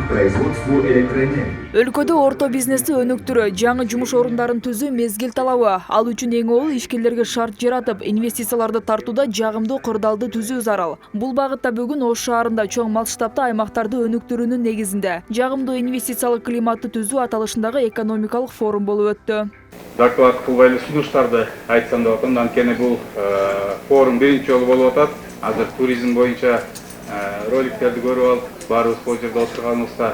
производству электроэнергии. Өлкөдө орто бизнести өнүктүрүү, жаңы жумуш орундарын түзүү мезгил талабы. Ал үчүн эң оңой ишкерлерге шарт жаратып, инвестицияларды тартууда жагымдуу кырдаалды түзүү зарыл. Бул багытта бүгүн Ош шаарында чоң масштабта аймактарды өнүктүрүүнүн негизинде жагымдуу инвестициялык климатты түзүү аталышындагы экономикалык форум болуп өттү. Доклад кылбай сунуштарды айтсам деп атам. Анткени бул форум биринчи жолу болуп атат. Азыр туризм боюнча роликтерди көрүп алып, баарыбыз бул жерде отурганыбызда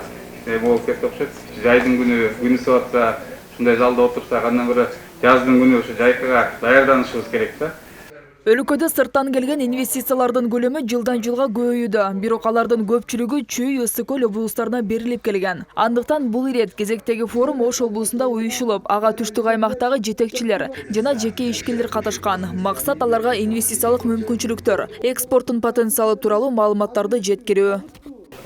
болуп кетти окшойт. Жайдын күнү сыпатса, ушундай залда отурсак, андан көрө жаздын күнү ушу жайкыга даярданышыбыз керек да. Өлкөдө сырттан келген инвестициялардын көлөмү жылдан жылга көбөйүүдө, бирок алардын көпчүлүгү Чүй, Ысык көл облустарына берилип келген. Андыктан бул ирет кезектеги форум Ош облусунда уюшулуп, ага түштүк аймактагы жетекчилер жана жеке ишкерлер катышкан. Максат аларга инвестициялык мүмкүнчүлүктөр, экспорттун потенциалы тууралуу маалыматтарды жеткирүү.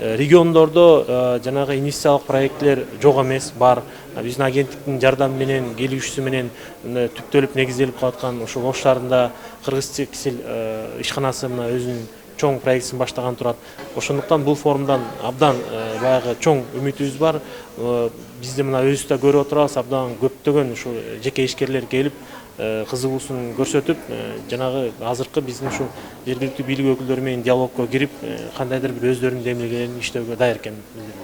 Региондордо жанагы инвестициялык проекттер жок эмес, бар. Биздин агенттиктин жардамы менен, келишүүсү менен түптөлүп негизделип калаткан ошол Ош шаарында Кыргыз текстиль ишканасы мына өзүнүн чоң проектин баштаган турат. Ошондуктан бул форумдан абдан баягы чоң үмүтүбүз бар. Бизди мына өзүбүз да көрүп отурабыз, абдан көптөгөн ушул жеке ишкерлер келип кызыгуусун көрсөтүп, жанагы азыркы биздин ушул жергиликтүү бийлик өкүлдөрү менен диалогко кирип, кандайдыр бир өздөрүнүн демилгелерин иштөөгө даяр экенин билдирди.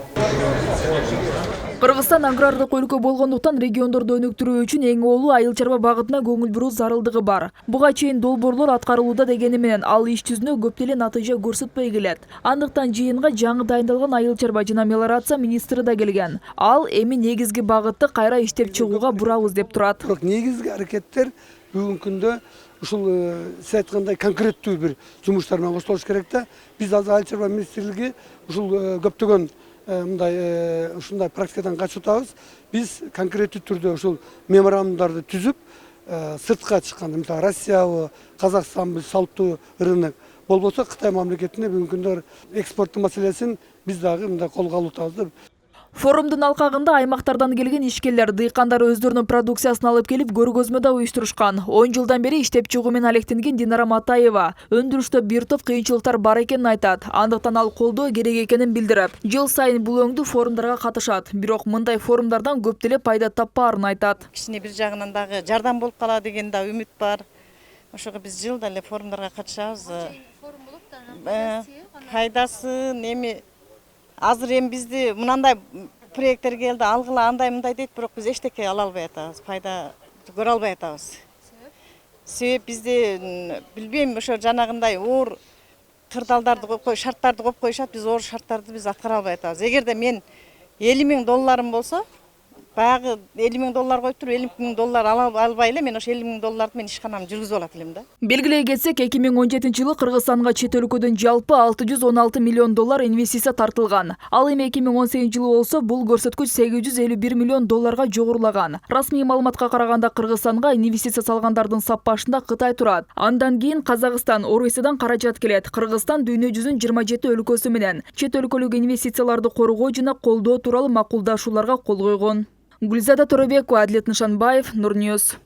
Кыргызстан агрардык өлкө болгондуктан региондорду өнүктүрүү үчүн эң оолу айыл чарба багытына көңүл буруу зарылдыгы бар. Буга чейин долбоорлор аткарылууда дегени менен ал иш жүзүнө көп деле натыйжа көрсөтпөй келет. Андыктан жыйынга жаңы дайындалган айыл чарба жана мелиорация министри да келген. Ал эми негизги багытты кайра иштеп чыгууга бурабыз деп турат. Бирок негизги аракеттер бүгүнкү күндө ушул сиз айткандай конкреттүү бир жумуштар менен коштолуш керек да. Биз азыр айыл чарба министрлиги ушул көптөгөн ушундай практикадан качып атабыз. Биз конкреттүү түрдө ушул меморандумдарды түзүп, сыртка чыкканда, мисалы Россиябы, Казакстанбы, салттуу рынок болбосо Кытай мамлекетине бүгүнкү күндө экспорттун маселесин биз дагы мындай колго алып атабыз. Форумдун алкагында аймактардан келген ишкерлер, дыйкандар өздөрүнүн продукциясын алып келип көргөзмө да уюштурушкан. 10 жылдан бери иштеп чыгуу менен алектенген Динара Матаева өндүрүштө бир топ кыйынчылыктар бар экенин айтат. Андыктан ал колдоо керек экенин билдирип, жыл сайын бул өңдүү форумдарга катышат. Бирок мындай форумдардан көп деле пайда таппаарын айтат. Кичине бир жагынан дагы жардам болуп калат деген да үмүт бар. Ошого биз жылда эле форумдарга катышабыз. Форум болуп да пайдасы эми азыр эми бизди мынандай проекттер келди, алгыла андай мындай дейт, бирок биз эчтеке ала албай атабыз, пайда көрө албай атабыз. Себеп бизде билбейм, ошо жанагындай оор кырдаалдарды коюп шарттарды коюп коюшат, биз оор шарттарды биз аткара албай атабыз. Эгерде мен $50,000 болсо, баягы $50,000 коюп туруп $50,000 ала албай эле, мен ошо $50,000 мен ишканамды жүргүзүп алат элем да. Белгилей кетсек, 2017-жылы Кыргызстанга чет өлкөдөн жалпы $616 миллион инвестиция тартылган. Ал эми 2018-жылы болсо, бул көрсөткүч $851 миллион жогорулаган. Расмий маалыматка караганда Кыргызстанга инвестиция салгандардын саппашында Кытай турат. Андан кийин Казакстан, Орусиядан каражат келет. Кыргызстан дүйнө жүзүнүн 27 өлкөсү менен чет өлкөлүк инвестицияларды коргоо жана колдоо тууралуу макулдашууларга кол койгон. Гүлзада Торобекова, Адлет Нышанбаев, Нур Ньюс.